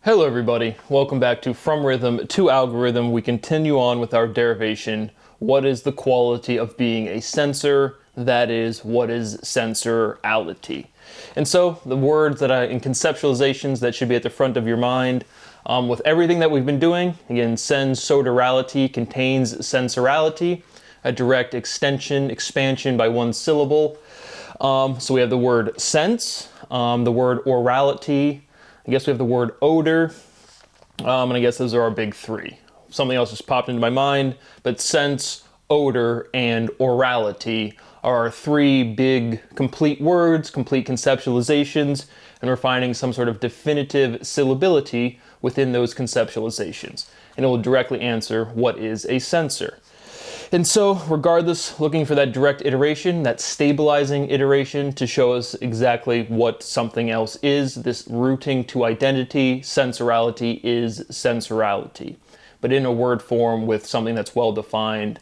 Hello everybody, welcome back to From Rhythm to Algorithm. We continue on with our derivation. What is the quality of being a sensor? That is, what is sensorality? And so the words in conceptualizations that should be at the front of your mind, with everything that we've been doing, again, sensorality contains sensorality, a direct expansion by one syllable. So we have the word sense, the word orality, I guess we have the word odor, and I guess those are our big three. Something else just popped into my mind, but sense, odor, and orality are our three big complete words, complete conceptualizations, and we're finding some sort of definitive syllability within those conceptualizations. And it will directly answer what is a sensor. And so, regardless, looking for that direct iteration, that stabilizing iteration to show us exactly what something else is, this rooting to identity, sensorality is sensorality, but in a word form with something that's well defined.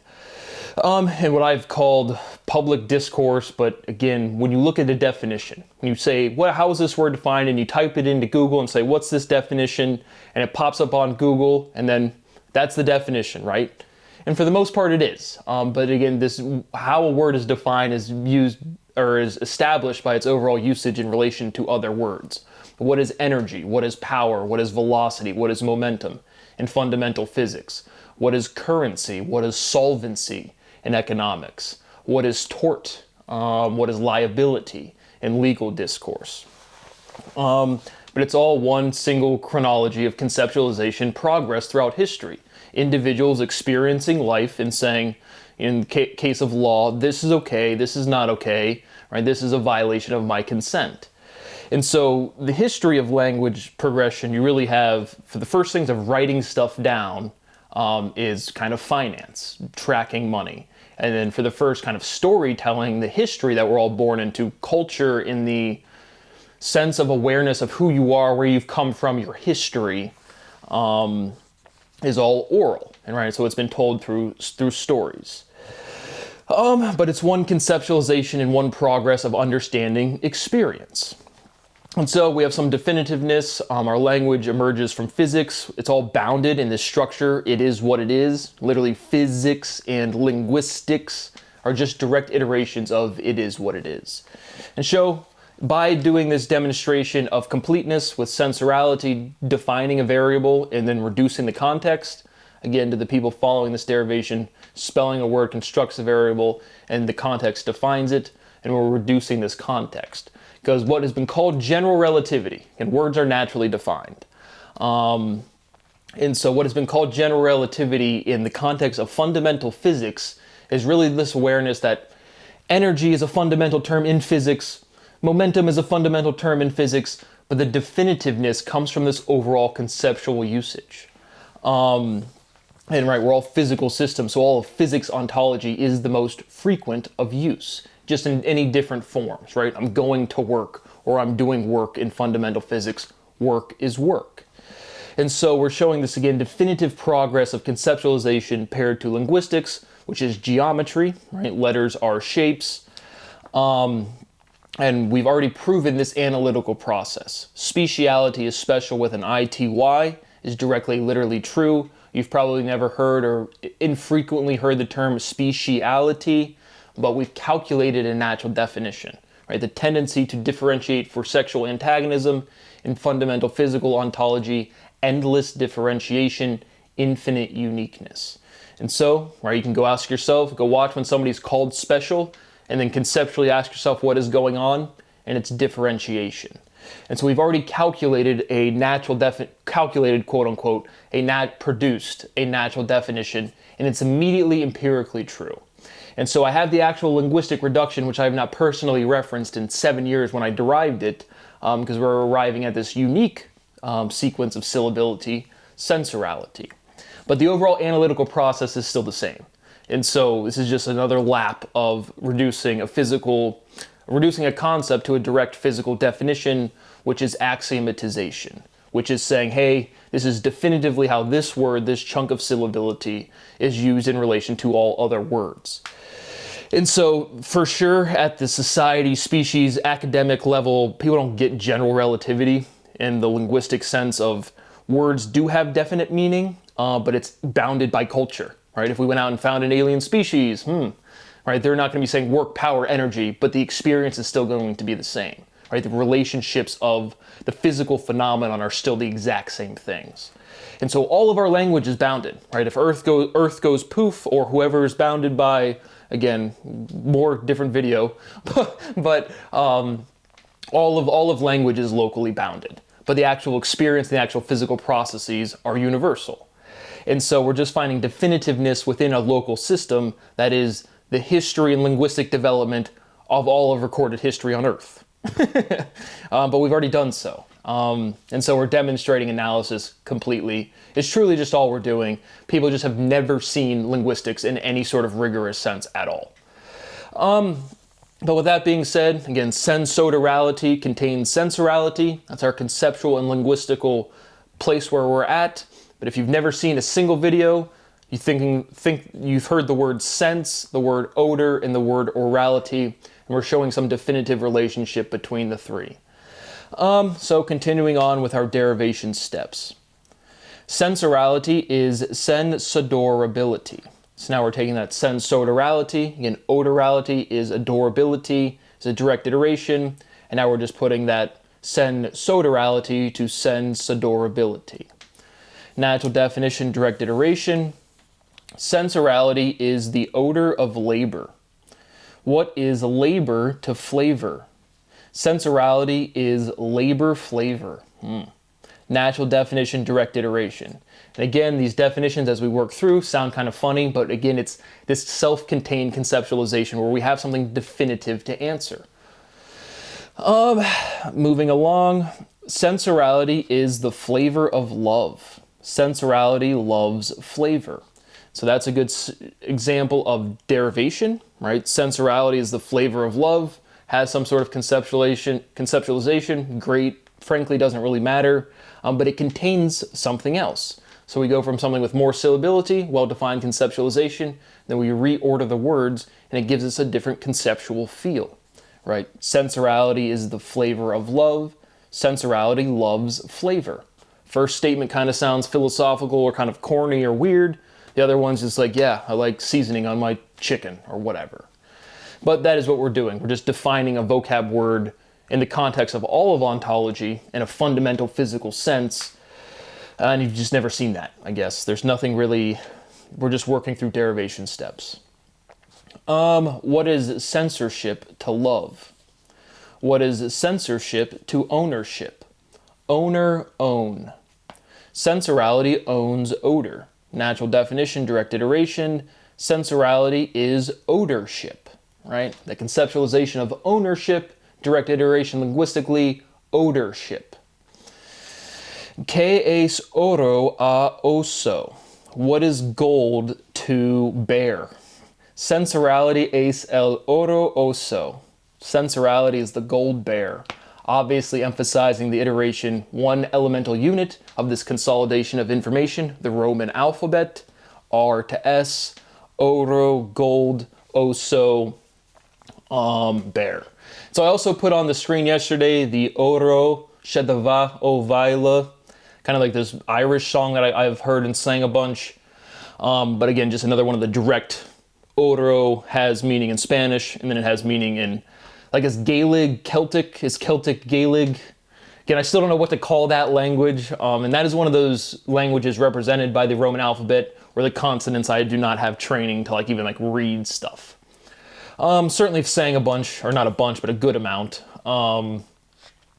And what I've called public discourse, but again, when you look at the definition, when you say, how is this word defined, and you type it into Google and say, what's this definition, and it pops up on Google, and then that's the definition, right? And for the most part, it is. But again, how a word is defined is used or is established by its overall usage in relation to other words. What is energy? What is power? What is velocity? What is momentum in fundamental physics? What is currency? What is solvency in economics? What is tort? What is liability in legal discourse? But it's all one single chronology of conceptualization progress throughout history. Individuals experiencing life and saying, in case of law, this is okay, this is not okay, right? This is a violation of my consent. And so the history of language progression, you really have, for the first things of writing stuff down, is kind of finance, tracking money. And then for the first kind of storytelling, the history that we're all born into, culture in the sense of awareness of who you are, where you've come from, your history, is all oral, and right, so it's been told through stories. But it's one conceptualization and one progress of understanding experience. And so we have some definitiveness. Our language emerges from physics. It's all bounded in this structure. It is what it is. Literally, physics and linguistics are just direct iterations of it is what it is. And so, by doing this demonstration of completeness with sensorality, defining a variable and then reducing the context, again, to the people following this derivation, spelling a word constructs a variable and the context defines it, and we're reducing this context. Because what has been called general relativity, and words are naturally defined. And so what has been called general relativity in the context of fundamental physics is really this awareness that energy is a fundamental term in physics, momentum is a fundamental term in physics, but the definitiveness comes from this overall conceptual usage. And right, we're all physical systems, so all of physics ontology is the most frequent of use, just in any different forms, right? I'm going to work, or I'm doing work in fundamental physics. Work is work. And so we're showing this again, definitive progress of conceptualization paired to linguistics, which is geometry, right? Letters are shapes. And we've already proven this analytical process. Speciality is special with an ITY, is directly literally true. You've probably never heard or infrequently heard the term speciality, but we've calculated a natural definition, right? The tendency to differentiate for sexual antagonism in fundamental physical ontology, endless differentiation, infinite uniqueness. And so, right, you can go ask yourself, go watch when somebody's called special, and then conceptually ask yourself what is going on, and it's differentiation. And so we've already calculated a quote unquote, produced a natural definition, and it's immediately empirically true. And so I have the actual linguistic reduction, which I have not personally referenced in 7 years when I derived it, because we're arriving at this unique sequence of syllability, sensorality. But the overall analytical process is still the same. And so this is just another lap of reducing a concept to a direct physical definition, which is axiomatization, which is saying, hey, this is definitively how this word, this chunk of syllability, is used in relation to all other words. And so, for sure, at the society, species, academic level, people don't get general relativity in the linguistic sense of Words do have definite meaning, but it's bounded by culture, right? If we went out and found an alien species, right, they're not going to be saying work, power, energy, but the experience is still going to be the same, right? The relationships of the physical phenomenon are still the exact same things. And so all of our language is bounded, right? If Earth goes poof, or whoever is bounded by, again, more different video, but all of language is locally bounded. But the actual experience, the actual physical processes are universal. And so we're just finding definitiveness within a local system that is the history and linguistic development of all of recorded history on Earth. But we've already done so. And so we're demonstrating analysis completely. It's truly just all we're doing. People just have never seen linguistics in any sort of rigorous sense at all. But with that being said, again, sensodorality contains sensorality. That's our conceptual and linguistical place where we're at. But if you've never seen a single video, you think you've heard the word sense, the word odor, and the word orality, and we're showing some definitive relationship between the three. So continuing on with our derivation steps. Sensorality is sensodorability. So now we're taking that sensodorality, again, odorality is adorability, is a direct iteration, and now we're just putting that sensodorality to sensodorability. Natural definition, direct iteration. Sensorality is the odor of labor. What is labor to flavor? Sensorality is labor flavor. Natural definition, direct iteration. And again, these definitions as we work through sound kind of funny, but again, it's this self-contained conceptualization where we have something definitive to answer. Moving along, sensorality is the flavor of love. Sensorality loves flavor. So that's a good example of derivation, right? Sensorality is the flavor of love, has some sort of conceptualization, great, frankly doesn't really matter, but it contains something else. So we go from something with more syllability, well-defined conceptualization, then we reorder the words, and it gives us a different conceptual feel, right? Sensorality is the flavor of love. Sensorality loves flavor. First statement kind of sounds philosophical or kind of corny or weird. The other one's just like, yeah, I like seasoning on my chicken or whatever. But that is what we're doing. We're just defining a vocab word in the context of all of ontology in a fundamental physical sense. And you've just never seen that, I guess. There's nothing really, we're just working through derivation steps. What is censorship to love? What is censorship to ownership? Owner, own. Sensorality owns odor. Natural definition, direct iteration. Sensorality is odorship, right? The conceptualization of ownership, direct iteration linguistically, odorship. ¿Qué es oro a oso? What is gold to bear? Sensorality es el oro oso. Sensorality is the gold bear. Obviously emphasizing the iteration, one elemental unit of this consolidation of information, the Roman alphabet, R to S, oro, gold, oso, bear. So I also put on the screen yesterday the oro, shedava, ovaila, kind of like this Irish song that I've heard and sang a bunch. But again, just another one of the direct, oro has meaning in Spanish, and then it has meaning in, like, is Gaelic, Celtic, is Celtic Gaelic? Again, I still don't know what to call that language, and that is one of those languages represented by the Roman alphabet, where the consonants I do not have training to even read stuff. Certainly sang a bunch, or not a bunch, but a good amount.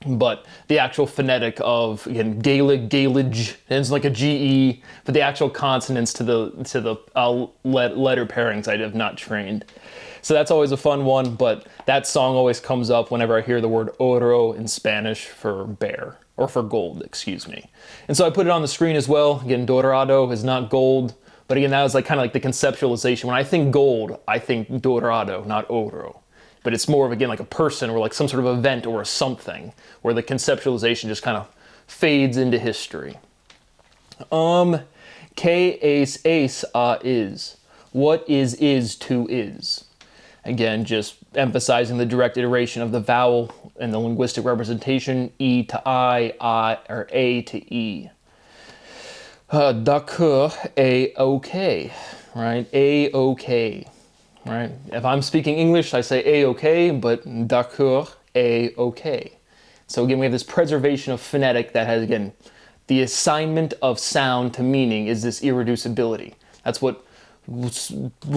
But the actual phonetic of, again, Gaelic, Gaelage, ends like a GE, but the actual consonants to the letter pairings I have not trained. So that's always a fun one, but that song always comes up whenever I hear the word oro in Spanish for bear, or for gold, excuse me. And so I put it on the screen as well. Again, dorado is not gold, but again, that was kind of the conceptualization. When I think gold, I think dorado, not oro. But it's more of, again, like a person or some sort of event or a something, where the conceptualization just kind of fades into history. Que es a is. What is to is. Again, just emphasizing the direct iteration of the vowel and the linguistic representation, E to I, or A to E. D'accord, A-OK, right? A-OK, right? If I'm speaking English, I say A-OK, but d'accord, A-OK. So again, we have this preservation of phonetic that has, again, the assignment of sound to meaning is this irreducibility. That's what, was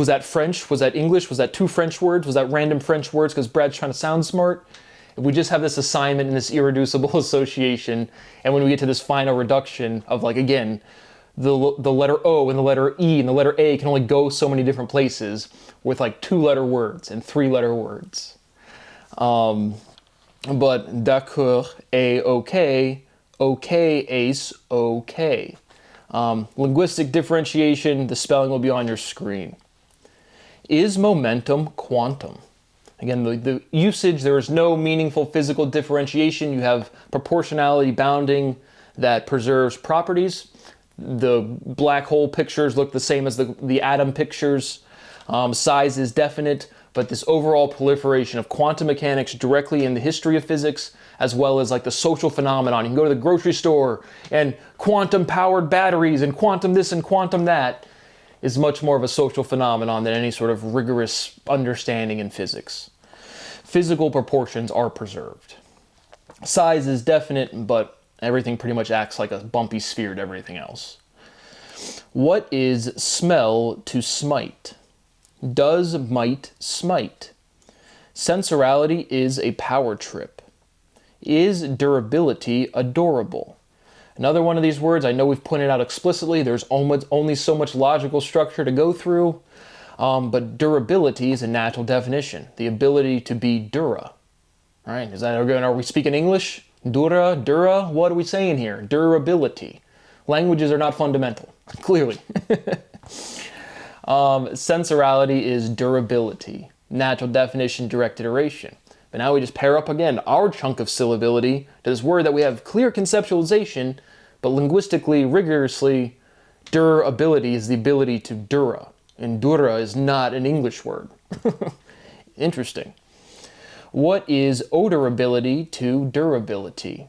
that French? Was that English? Was that two French words? Was that random French words because Brad's trying to sound smart? If we just have this assignment and this irreducible association, and when we get to this final reduction of, like, again, the letter O and the letter E and the letter A can only go so many different places with like 2-letter words and 3-letter words. But d'accord, A-OK, OK, ace, OK. Linguistic differentiation, the spelling will be on your screen. Is momentum quantum? Again, the usage, there is no meaningful physical differentiation. You have proportionality bounding that preserves properties. The black hole pictures look the same as the atom pictures. Size is definite, but this overall proliferation of quantum mechanics directly in the history of physics, as well as like the social phenomenon. You can go to the grocery store and quantum powered batteries and quantum this and quantum that is much more of a social phenomenon than any sort of rigorous understanding in physics. Physical proportions are preserved. Size is definite, but everything pretty much acts like a bumpy sphere to everything else. What is smell to smite? Does might smite? Sensorality is a power trip. Is durability adorable? Another one of these words, I know we've pointed out explicitly, there's only so much logical structure to go through, but durability is a natural definition, the ability to be dura. All right, are we speaking English? Dura, what are we saying here? Durability. Languages are not fundamental, clearly. Sensorality is durability, natural definition, direct iteration. But now we just pair up again our chunk of syllability to this word that we have clear conceptualization, but linguistically, rigorously, durability is the ability to dura. And dura is not an English word. Interesting. What is odorability to durability?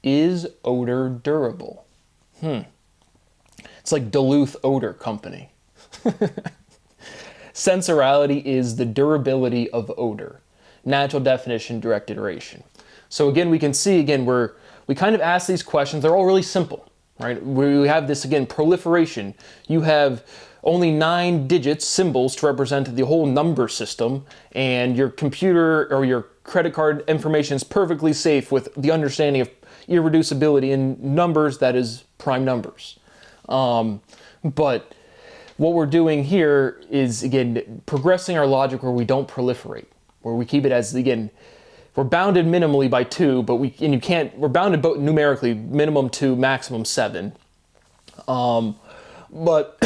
Is odor durable? It's like Duluth Odor Company. Sensorality is the durability of odor. Natural definition, direct iteration. So again, we can see, again, we kind of ask these questions. They're all really simple, right? We have this, again, proliferation. You have only 9 digits, symbols, to represent the whole number system, and your computer or your credit card information is perfectly safe with the understanding of irreducibility in numbers, that is, prime numbers. But what we're doing here is, again, progressing our logic where we don't proliferate, where we keep it as, again, we're bounded minimally by 2, but we're bounded numerically, minimum 2, maximum 7. But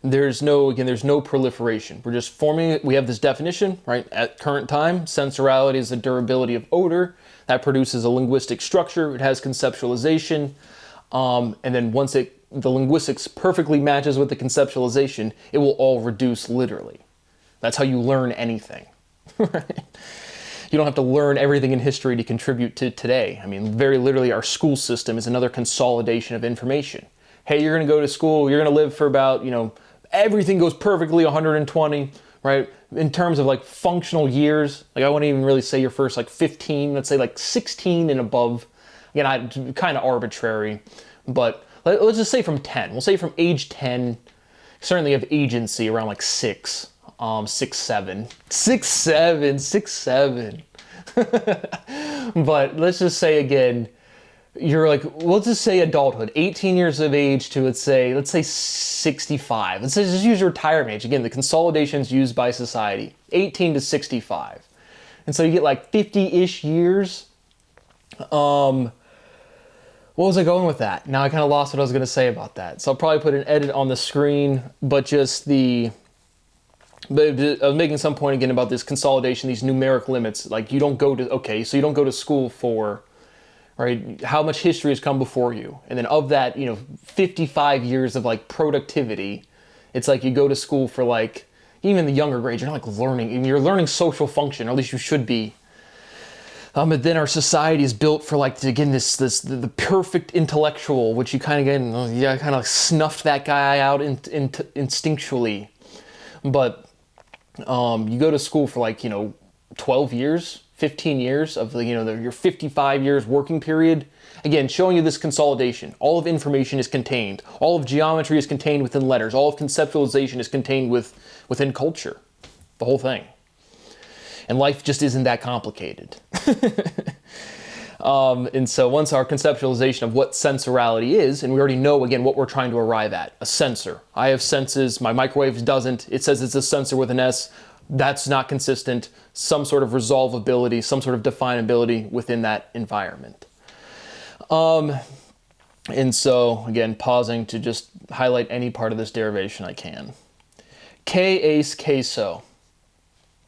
there's no proliferation. We're just forming it. We have this definition, right? At current time, sensorality is the durability of odor. That produces a linguistic structure. It has conceptualization. And then once the linguistics perfectly matches with the conceptualization, it will all reduce literally. That's how you learn anything. Right? You don't have to learn everything in history to contribute to today. I mean, very literally, our school system is another consolidation of information. Hey, you're going to go to school, you're going to live for about, everything goes perfectly 120, right? In terms of like functional years, like I wouldn't even really say your first like 15, let's say like 16 and above. Again, kind of arbitrary, but let's just say from 10. We'll say from age 10, certainly have agency around like 6, 7. But let's just say again, you're like, let's just say adulthood, 18 years of age to let's say 65. Let's just use your retirement age. Again, the consolidations used by society, 18 to 65. And so you get like 50-ish years. What was I going with that? Now I kind of lost what I was going to say about that. So I'll probably put an edit on the screen, but I was making some point again about this consolidation, these numeric limits. Like you don't go to school for, right, how much history has come before you. And then of that, 55 years of like productivity, it's like you go to school for like, even the younger grades, you're not like learning, and you're learning social function, or at least you should be. And then our society is built for like, again, the perfect intellectual, which you kind of snuffed that guy out instinctually. But you go to school for like, 12 years, 15 years of your 55 years working period. Again, showing you this consolidation. All of information is contained. All of geometry is contained within letters. All of conceptualization is contained within culture. The whole thing. And life just isn't that complicated. And so once our conceptualization of what sensorality is, and we already know, again, what we're trying to arrive at, a sensor. I have senses, my microwave doesn't. It says it's a sensor with an S. That's not consistent. Some sort of resolvability, some sort of definability within that environment. And so, again, pausing to just highlight any part of this derivation I can. Que es queso.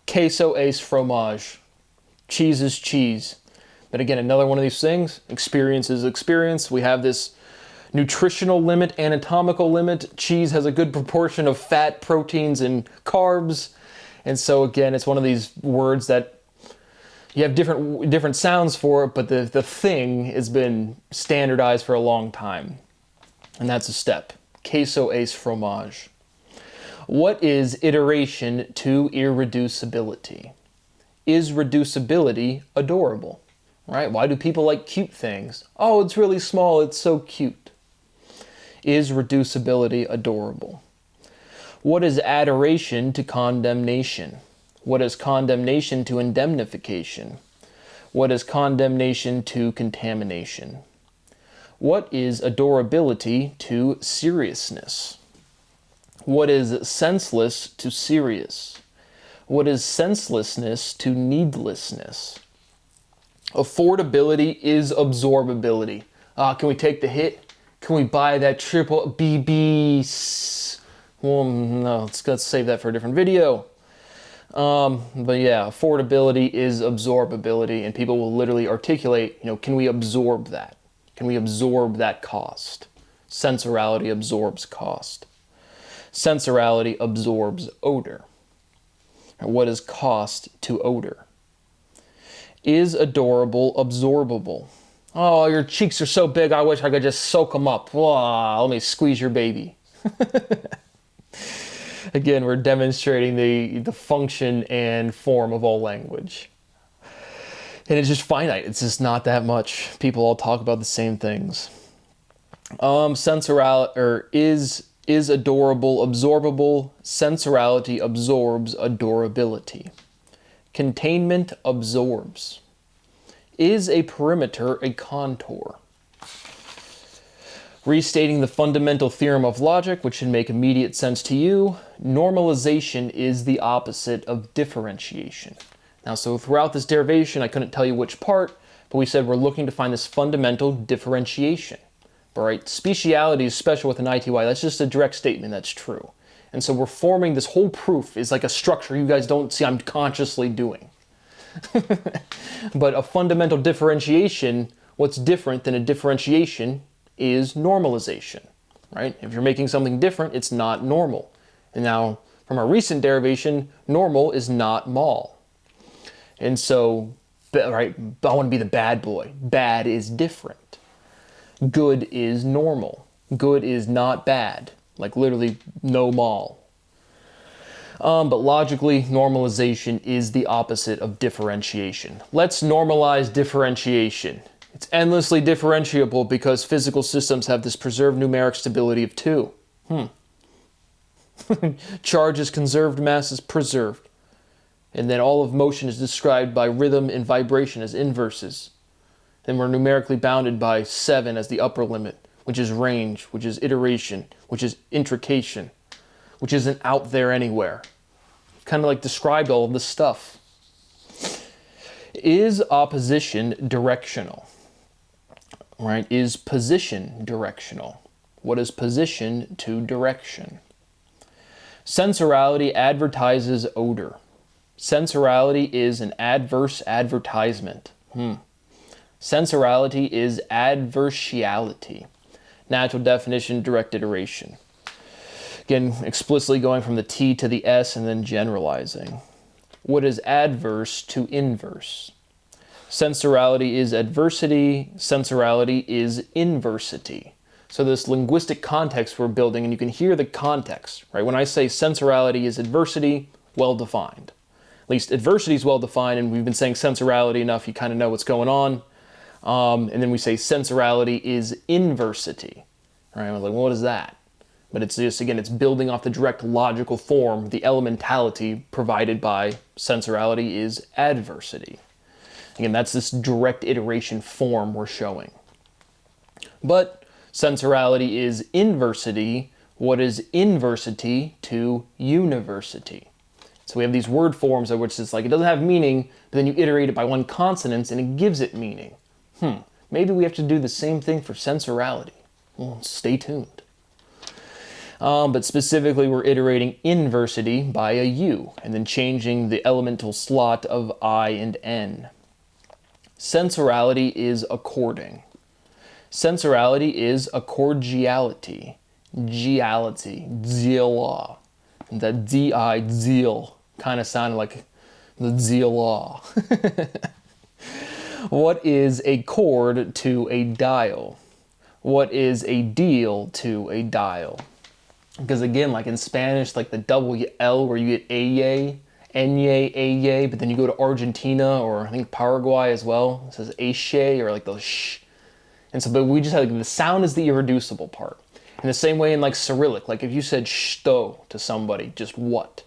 Queso es fromage. Cheese is cheese. But again, another one of these things, experience is experience. We have this nutritional limit, anatomical limit. Cheese has a good proportion of fat, proteins, and carbs. And so again, it's one of these words that you have different sounds for it, but the thing has been standardized for a long time. And that's a step. Queso es fromage. What is iteration to irreducibility? Is reducibility adorable? Right? Why do people like cute things? Oh, it's really small, it's so cute. Is reducibility adorable? What is adoration to condemnation? What is condemnation to indemnification? What is condemnation to contamination? What is adorability to seriousness? What is senseless to serious? What is senselessness to needlessness? Affordability is absorbability. Can we take the hit? Can we buy that triple BB? Well, no, let's save that for a different video. But yeah, affordability is absorbability, and people will literally articulate, can we absorb that? Can we absorb that cost? Sensorality absorbs cost. Sensorality absorbs odor. What is cost to odor? Is adorable absorbable? Oh, your cheeks are so big, I wish I could just soak them up. Whoa, let me squeeze your baby. Again, we're demonstrating the function and form of all language. And it's just finite. It's just not that much. People all talk about the same things. Sensorality, or is adorable absorbable? Sensorality absorbs adorability. Containment absorbs. Is a perimeter a contour? Restating the fundamental theorem of logic, which should make immediate sense to you, normalization is the opposite of differentiation. Now, so throughout this derivation, I couldn't tell you which part, but we said we're looking to find this fundamental differentiation. All right, speciality is special with an ITY. That's just a direct statement. That's true. And so we're forming this whole proof is like a structure you guys don't see I'm consciously doing. But a fundamental differentiation, what's different than a differentiation is normalization, right? If you're making something different, it's not normal. And now, from our recent derivation, normal is not mol. And so, right, I want to be the bad boy. Bad is different. Good is normal. Good is not bad. Like literally no mol. But logically, normalization is the opposite of differentiation. Let's normalize differentiation. It's endlessly differentiable because physical systems have this preserved numeric stability of 2. Charge is conserved, mass is preserved. And then all of motion is described by rhythm and vibration as inverses. Then we're numerically bounded by 7 as the upper limit, which is range, which is iteration, which is intrication, which isn't out there anywhere. Kind of like described all of this stuff. Is opposition directional? Right? Is position directional? What is position to direction? Sensorality advertises odor. Sensorality is an adverse advertisement. Sensorality is adversiality. Natural definition, direct iteration. Again, explicitly going from the T to the S and then generalizing. What is adverse to inverse? Sensorality is adversity. Sensorality is inversity. So this linguistic context we're building, and you can hear the context, right? When I say sensorality is adversity, well defined. At least adversity is well defined, and we've been saying sensorality enough, you kind of know what's going on. And then we say sensorality is inversity, right? I was like, well, what is that? But it's just, again, it's building off the direct logical form, the elementality provided by sensorality is adversity. Again, that's this direct iteration form we're showing. But sensorality is inversity. What is inversity to university? So we have these word forms of which it's like it doesn't have meaning, but then you iterate it by one consonant and it gives it meaning. Maybe we have to do the same thing for sensorality. Well, stay tuned. But specifically, we're iterating inversity by a U and then changing the elemental slot of I and N. Sensorality is according. Sensorality is accordiality. Geality. Zeal. That D-I, zeal, kind of sounded like the zeal law. What is a chord to a dial? What is a deal to a dial? Because again, like in Spanish, like the double L where you get aye, enye, aye, but then you go to Argentina or I think Paraguay as well, it says ache or like the sh. And so, but we just have like, the sound is the irreducible part. In the same way in like Cyrillic, like if you said shto to somebody, just what?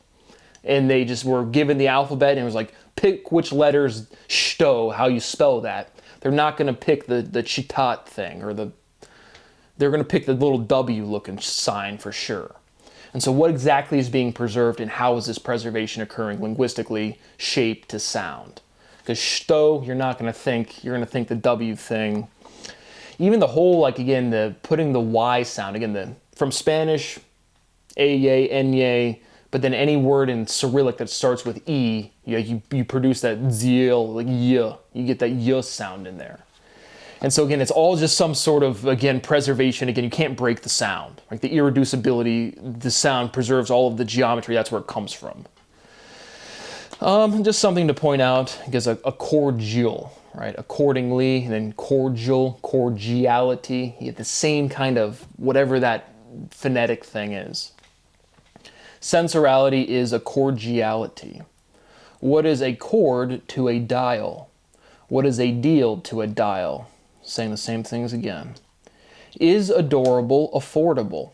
And they just were given the alphabet and it was like, pick which letters shto, how you spell that. They're not going to pick the chitat thing or they're going to pick the little W looking sign for sure. And so what exactly is being preserved and how is this preservation occurring linguistically, shape to sound? Because shto, you're not going to think, you're going to think the W thing. Even the whole, like again, the putting the Y sound, again, from Spanish, aye, enye, but then any word in Cyrillic that starts with E, you produce that zeal, like y, you get that y sound in there. And so again, it's all just some sort of, again, preservation. Again, you can't break the sound. Like the irreducibility, the sound preserves all of the geometry, that's where it comes from. Just something to point out, because a cordial, right? Accordingly, and then cordial, cordiality, you get the same kind of whatever that phonetic thing is. Sensorality is a cordiality. What is a chord to a dial? What is a deal to a dial? Saying the same things again. Is adorable affordable?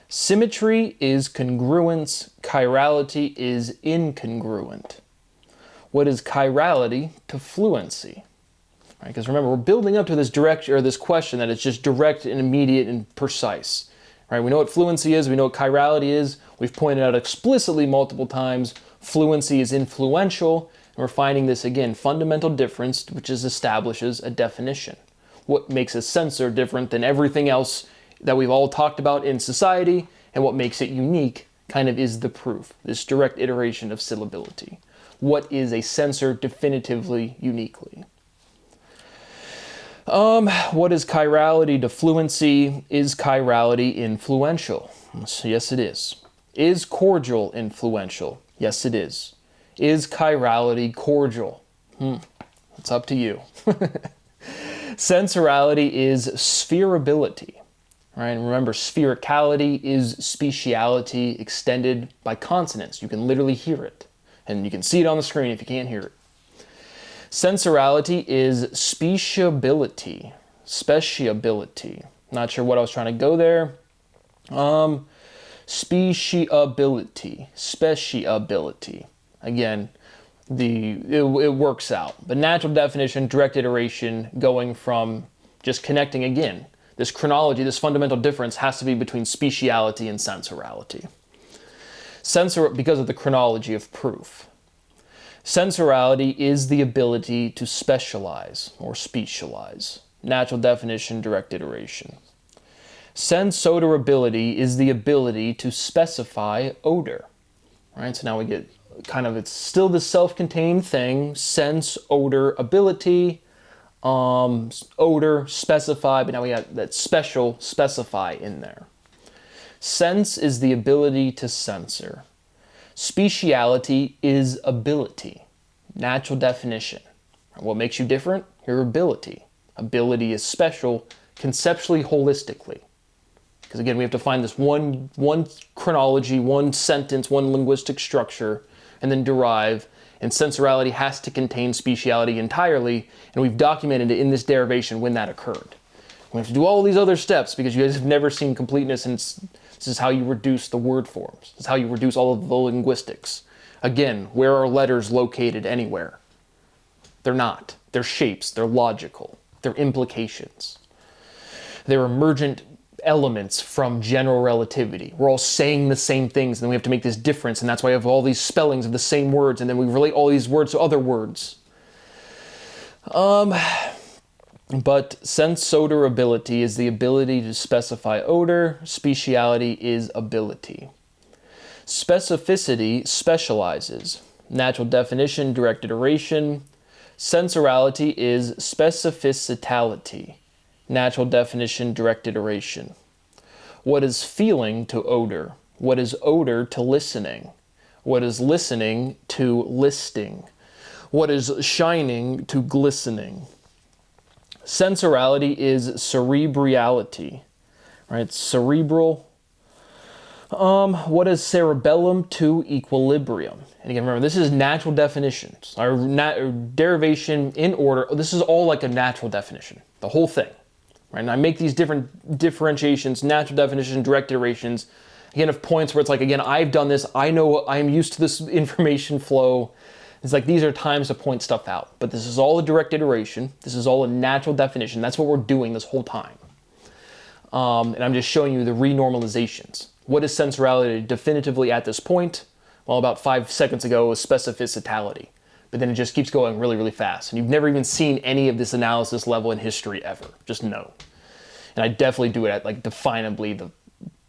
Symmetry is congruence. Chirality is incongruent. What is chirality to fluency? Right, because remember, we're building up to this direction or this question that it's just direct and immediate and precise. Right? We know what fluency is. We know what chirality is. We've pointed out explicitly multiple times. Fluency is influential. And we're finding this, again, fundamental difference, which establishes a definition. What makes a censor different than everything else that we've all talked about in society, and what makes it unique kind of is the proof, this direct iteration of syllability. What is a censor definitively, uniquely? What is chirality to fluency? Is chirality influential? Yes, it is. Is cordial influential? Yes, it is. Is chirality cordial? It's up to you. Sensorality is spherability. Right? And remember, sphericality is speciality extended by consonants. You can literally hear it. And you can see it on the screen if you can't hear it. Sensorality is speciability. Speciability. Not sure what I was trying to go there. Speciability. Speciability. Again, it works out. But natural definition, direct iteration, going from just connecting again. This chronology, this fundamental difference has to be between speciality and sensorality. Because of the chronology of proof. Sensorality is the ability to specialize or specialize. Natural definition, direct iteration. Sensoderability is the ability to specify odor. Right? So now we get kind of, it's still the self-contained thing, sense, odor, ability, odor, specify, but now we got that special specify in there. Sense is the ability to censor. Speciality is ability. Natural definition. What makes you different? Your ability. Ability is special, conceptually, holistically. Because again, we have to find this one chronology, one sentence, one linguistic structure, and then derive. And sensorality has to contain speciality entirely, and we've documented it in this derivation when that occurred. We have to do all these other steps because you guys have never seen completeness, and this is how you reduce the word forms. This is how you reduce all of the linguistics. Again, where are letters located anywhere? They're not. They're shapes. They're logical. They're implications. They're emergent elements from general relativity. We're all saying the same things, and then we have to make this difference, and that's why we have all these spellings of the same words, and then we relate all these words to other words. But sense-odor ability is the ability to specify odor. Speciality is ability. Specificity specializes. Natural definition, direct iteration. Sensorality is specificitality. Natural definition, direct iteration. What is feeling to odor? What is odor to listening? What is listening to listing? What is shining to glistening? Sensorality is cerebriality, right? Cerebral. What is cerebellum to equilibrium? And again, remember, this is natural definitions. Our derivation in order, this is all like a natural definition, the whole thing. Right? And I make these different differentiations, natural definition, direct iterations, again, of points where it's like, again, I've done this, I know, I'm used to this information flow. It's like these are times to point stuff out. But this is all a direct iteration. This is all a natural definition. That's what we're doing this whole time. And I'm just showing you the renormalizations. What is sensorality definitively at this point? Well, about 5 seconds ago it was specificity. But then it just keeps going really, really fast. And you've never even seen any of this analysis level in history ever. Just know. And I definitely do it at like definably the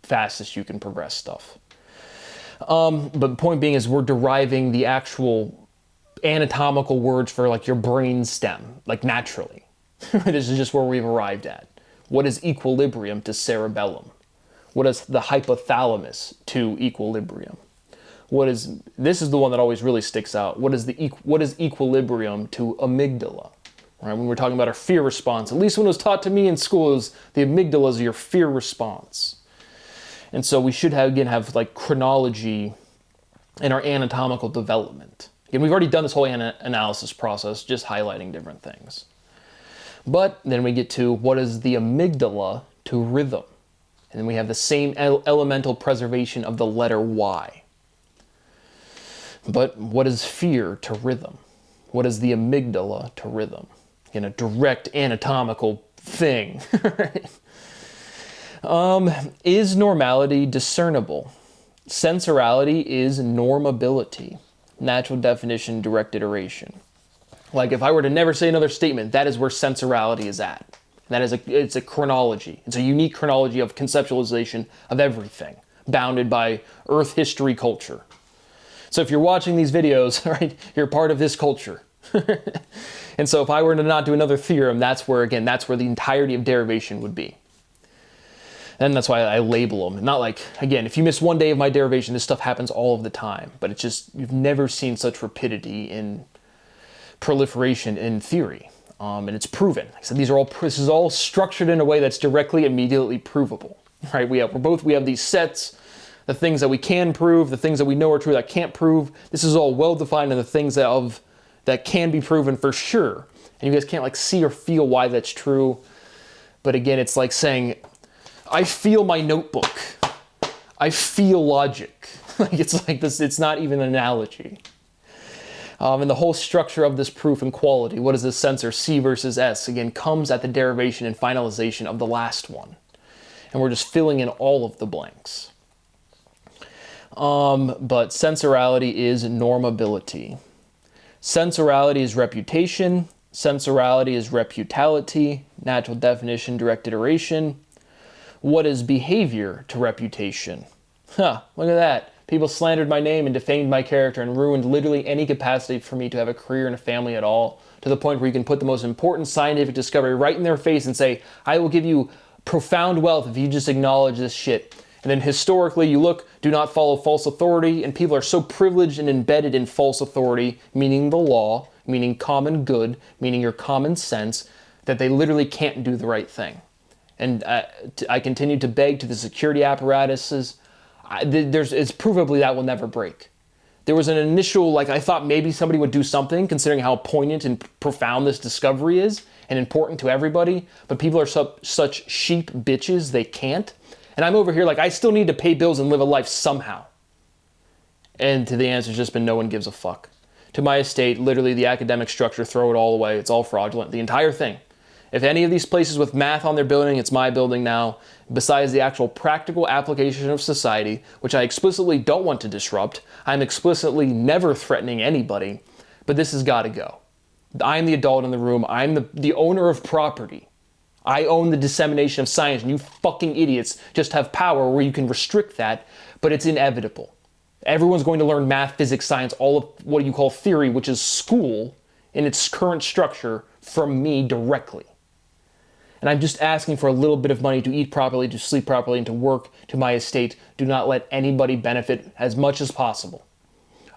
fastest you can progress stuff. But the point being is we're deriving the actual anatomical words for like your brain stem, like naturally. This is just where we've arrived at. What is equilibrium to cerebellum? What is the hypothalamus to equilibrium? This is the one that always really sticks out. What is equilibrium to amygdala? Right? When we're talking about our fear response, at least when it was taught to me in school, is the amygdala is your fear response. And so we should have like chronology in our anatomical development. Again, we've already done this whole analysis process, just highlighting different things. But then we get to what is the amygdala to rhythm? And then we have the same elemental preservation of the letter Y. But what is fear to rhythm? What is the amygdala to rhythm? In a direct anatomical thing. Is normality discernible? Sensorality is normability. Natural definition, direct iteration. Like if I were to never say another statement, that is where sensorality is at. That is it's a chronology. It's a unique chronology of conceptualization of everything, bounded by Earth history culture. So if you're watching these videos, right, you're part of this culture. And so if I were to not do another theorem, that's where the entirety of derivation would be. And that's why I label them. Not like, again, if you miss one day of my derivation, this stuff happens all of the time. But it's just, you've never seen such rapidity in proliferation in theory. And it's proven. Like I said, this is all structured in a way that's directly, immediately provable. Right? We have these sets, the things that we can prove, the things that we know are true that can't prove. This is all well defined, and the things that can be proven for sure. And you guys can't like see or feel why that's true. But again, it's like saying, I feel my notebook. I feel logic. Like it's like this. It's not even an analogy. And the whole structure of this proof and quality, what is this sensor, C versus S, again, comes at the derivation and finalization of the last one. And we're just filling in all of the blanks. But sensorality is normability. Sensorality is reputation. Sensorality is reputality. Natural definition, direct iteration. What is behavior to reputation? Look at that. People slandered my name and defamed my character and ruined literally any capacity for me to have a career and a family at all, to the point where you can put the most important scientific discovery right in their face and say, I will give you profound wealth if you just acknowledge this shit. And then historically, you look, do not follow false authority, and people are so privileged and embedded in false authority, meaning the law, meaning common good, meaning your common sense, that they literally can't do the right thing. And I continue to beg to the security apparatuses. It's provably that will never break. There was an initial, I thought maybe somebody would do something, considering how poignant and profound this discovery is and important to everybody, but people are such sheep bitches, they can't. And I'm over here I still need to pay bills and live a life somehow. And the answer's just been no one gives a fuck. To my estate, literally the academic structure, throw it all away. It's all fraudulent, the entire thing. If any of these places with math on their building, it's my building now. Besides the actual practical application of society, which I explicitly don't want to disrupt, I'm explicitly never threatening anybody, but this has got to go. I'm the adult in the room. I'm the owner of property. I own the dissemination of science, and you fucking idiots just have power where you can restrict that, but it's inevitable. Everyone's going to learn math, physics, science, all of what you call theory, which is school in its current structure, from me directly. And I'm just asking for a little bit of money to eat properly, to sleep properly, and to work to my estate. Do not let anybody benefit as much as possible.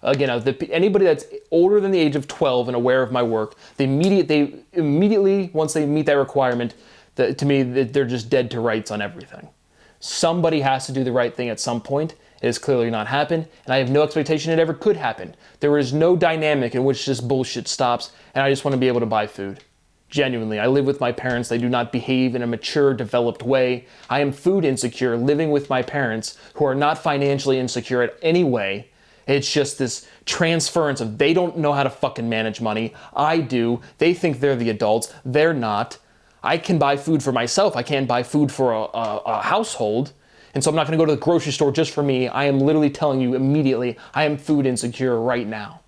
Again, anybody that's older than the age of 12 and aware of my work, they immediately, once they meet that requirement, to me, they're just dead to rights on everything. Somebody has to do the right thing at some point. It has clearly not happened, and I have no expectation it ever could happen. There is no dynamic in which this bullshit stops, and I just want to be able to buy food. Genuinely, I live with my parents. They do not behave in a mature, developed way. I am food insecure, living with my parents, who are not financially insecure in any way. It's just this transference of they don't know how to fucking manage money. I do. They think they're the adults. They're not. I can buy food for myself. I can't buy food for a household. And so I'm not going to go to the grocery store just for me. I am literally telling you immediately, I am food insecure right now.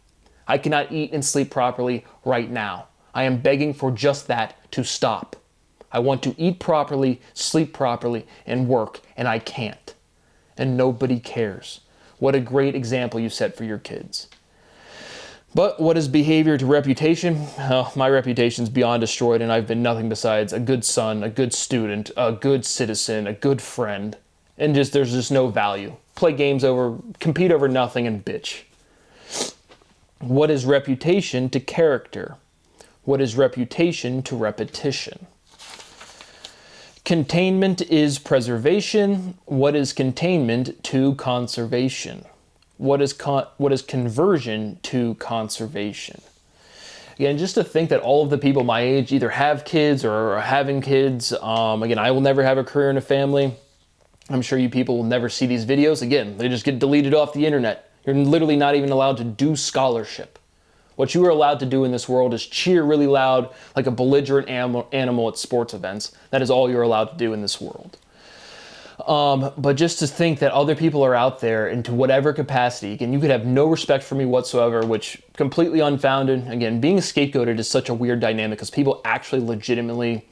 I cannot eat and sleep properly right now. I am begging for just that to stop. I want to eat properly, sleep properly, and work, and I can't. And nobody cares. What a great example you set for your kids. But what is behavior to reputation? Well, my reputation's beyond destroyed, and I've been nothing besides a good son, a good student, a good citizen, a good friend. And there's just no value. Play games compete over nothing, and bitch. What is reputation to character? What is reputation to repetition? Containment is preservation. What is containment to conservation? What is conversion to conservation? Again, just to think that all of the people my age either have kids or are having kids. Again, I will never have a career in a family. I'm sure you people will never see these videos. Again, they just get deleted off the internet. You're literally not even allowed to do scholarship. What you are allowed to do in this world is cheer really loud like a belligerent animal at sports events. That is all you're allowed to do in this world. But just to think that other people are out there into whatever capacity, and you could have no respect for me whatsoever, which completely unfounded. Again, being scapegoated is such a weird dynamic because people actually legitimately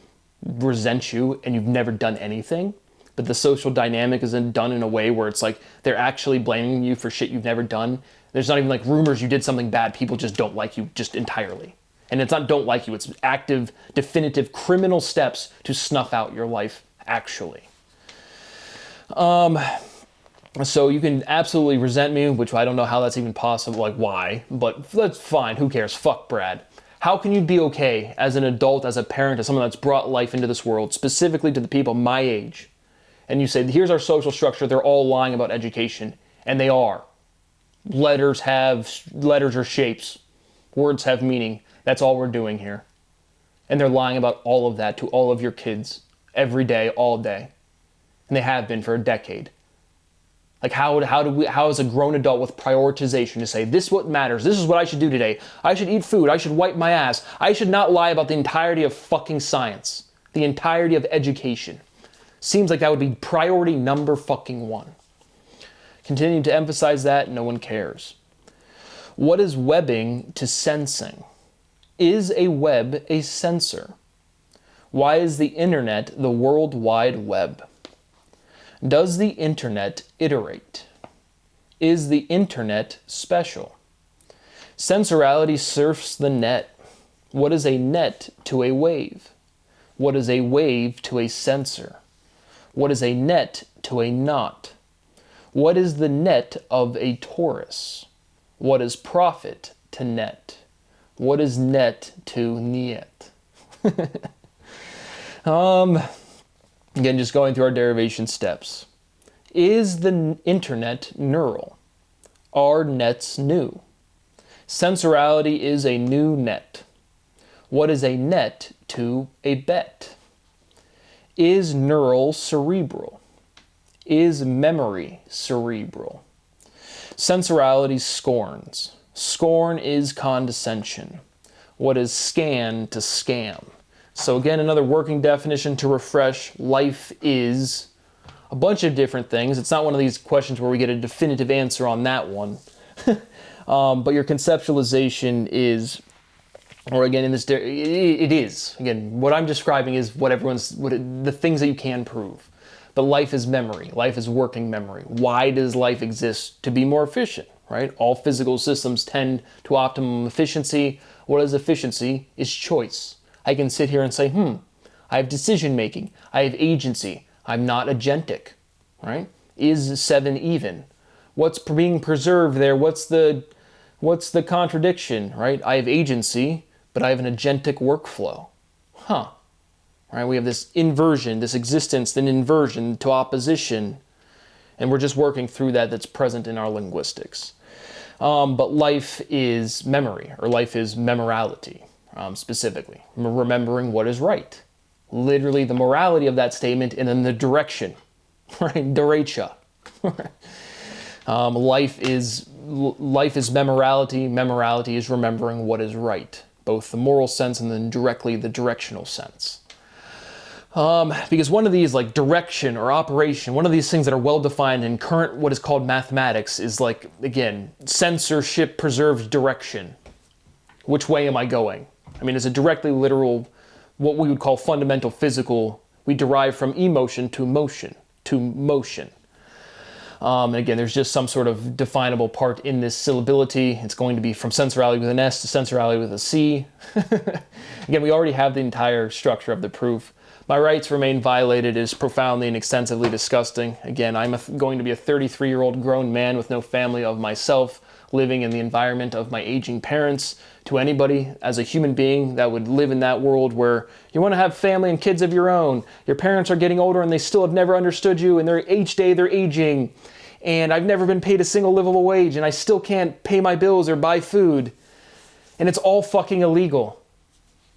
resent you and you've never done anything. But the social dynamic is done in a way where it's they're actually blaming you for shit you've never done. There's not even rumors you did something bad. People just don't like you just entirely. And it's not don't like you, it's active, definitive criminal steps to snuff out your life, actually. So you can absolutely resent me, which I don't know how that's even possible, why, but that's fine, who cares, fuck Brad. How can you be okay as an adult, as a parent, as someone that's brought life into this world, specifically to the people my age, and you say, here's our social structure, they're all lying about education, and they are. Letters are shapes. Words have meaning. That's all we're doing here. And they're lying about all of that to all of your kids every day, all day. And they have been for a decade. How is a grown adult with prioritization to say, this is what matters, this is what I should do today. I should eat food, I should wipe my ass. I should not lie about the entirety of fucking science. The entirety of education. Seems like that would be priority number fucking one. Continuing to emphasize that, no one cares. What is webbing to sensing? Is a web a sensor? Why is the internet the World Wide Web? Does the internet iterate? Is the internet special? Sensorality surfs the net. What is a net to a wave? What is a wave to a sensor? What is a net to a knot? What is the net of a torus? What is profit to net? What is net to niet? Again, just going through our derivation steps. Is the internet neural? Are nets new? Sensorality is a new net. What is a net to a bet? Is neural cerebral? Is memory cerebral? Sensorality scorns. Scorn is condescension. What is scan to scam? So again, another working definition to refresh. Life is a bunch of different things. It's not one of these questions where we get a definitive answer on that one. But your conceptualization is, or again, in this, it is. Again, what I'm describing is what the things that you can prove. But life is memory. Life is working memory. Why does life exist? To be more efficient, right? All physical systems tend to optimum efficiency. What is efficiency? Is choice. I can sit here and say, I have decision making. I have agency. I'm not agentic, right? Is 7 even? What's being preserved there? What's the contradiction, right? I have agency, but I have an agentic workflow. Right? We have this inversion, this existence, then inversion to opposition, and we're just working through that. That's present in our linguistics. But life is memory, or life is memorality, specifically. Remembering what is right. Literally the morality of that statement, and then the direction, right? Derecha. Life is memorality. Memorality is remembering what is right, both the moral sense and then directly the directional sense. Because one of these, like direction or operation, one of these things that are well defined in current what is called mathematics is like, again, censorship preserves direction. Which way am I going? I mean, it's a directly literal, what we would call fundamental physical. We derive from emotion to motion, And again, there's just some sort of definable part in this syllability. It's going to be from sensorality with an S to sensorality with a C. Again, we already have the entire structure of the proof. My rights remain violated is profoundly and extensively disgusting. Again, I'm going to be a 33-year-old grown man with no family of myself, living in the environment of my aging parents. To anybody as a human being that would live in that world where you want to have family and kids of your own, your parents are getting older and they still have never understood you, and each day they're aging, and I've never been paid a single livable wage, and I still can't pay my bills or buy food, and it's all fucking illegal.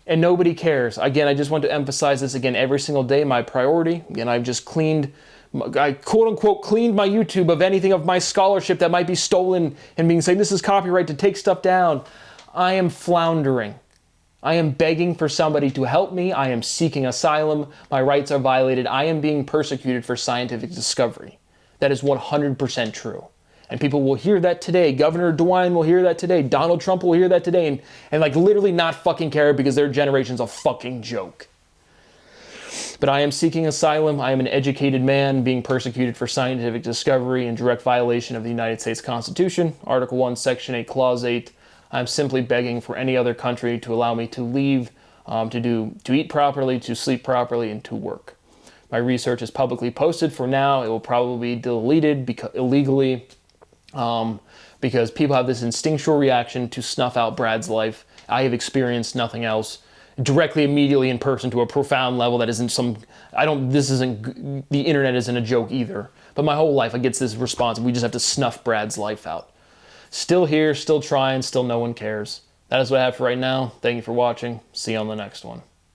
And nobody cares. Again, I just want to emphasize this again every single day. My priority, again, I've just I quote unquote cleaned my YouTube of anything of my scholarship that might be stolen and being saying this is copyright to take stuff down. I am floundering. I am begging for somebody to help me. I am seeking asylum. My rights are violated. I am being persecuted for scientific discovery. That is 100% true. And people will hear that today. Governor DeWine will hear that today. Donald Trump will hear that today. And like literally not fucking care because their generation's a fucking joke. But I am seeking asylum. I am an educated man being persecuted for scientific discovery in direct violation of the United States Constitution. Article 1, Section 8, Clause 8. I'm simply begging for any other country to allow me to leave, to eat properly, to sleep properly, and to work. My research is publicly posted for now. It will probably be deleted illegally. Because people have this instinctual reaction to snuff out Brad's life. I have experienced nothing else directly, immediately, in person to a profound level that isn't the internet isn't a joke either. But my whole life I get this response, we just have to snuff Brad's life out. Still here, still trying, still no one cares. That is what I have for right now. Thank you for watching. See you on the next one.